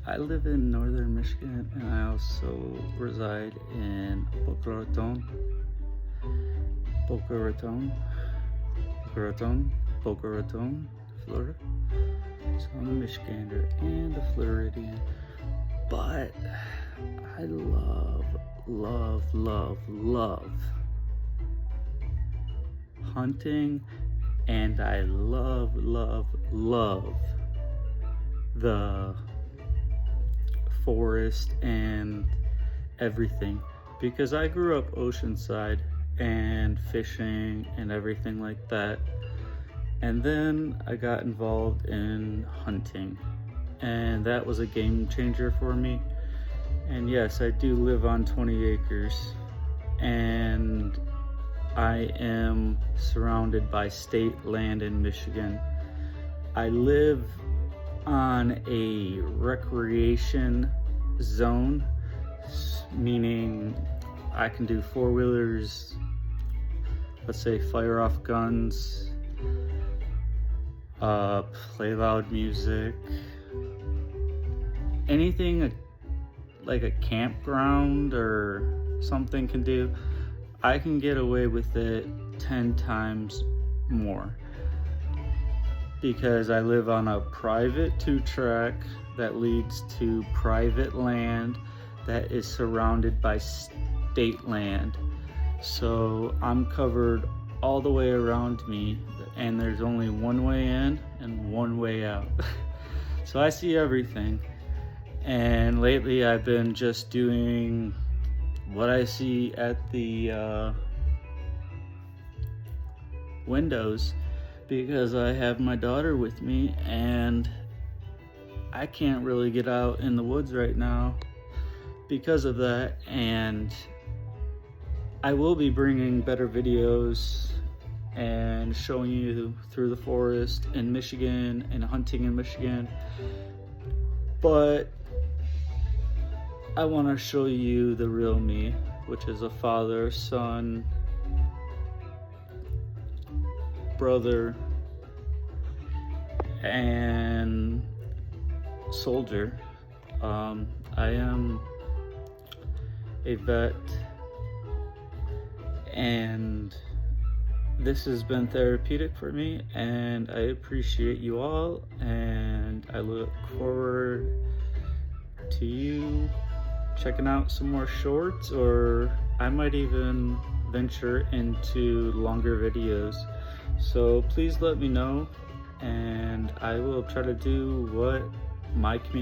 I live in northern Michigan and I also reside in Boca Raton, Boca Raton, Boca Raton, Boca Raton, Florida. So I'm a Michigander and a Floridian, but I love hunting, and I love the forest and everything, because I grew up oceanside and fishing and everything like that, and then I got involved in hunting, and that was a game changer for me. And yes, I do live on 20 acres and I am surrounded by state land in Michigan. I live on a recreation zone, meaning I can do four-wheelers, let's say fire off guns, play loud music, anything like a campground or something can do, I can get away with it 10 times more, because I live on a private 2-track that leads to private land that is surrounded by state land. So I'm covered all the way around me, and there's only one way in and one way out. So I see everything. And lately I've been just doing what I see at the windows, because I have my daughter with me and I can't really get out in the woods right now because of that. And I will be bringing better videos and showing you through the forest in Michigan and hunting in Michigan, but I want to show you the real me, which is a father, son, brother, and soldier. I am a vet, and this has been therapeutic for me, and I appreciate you all, and I look forward to you checking out some more shorts, or I might even venture into longer videos. So please let me know, and I will try to do what my community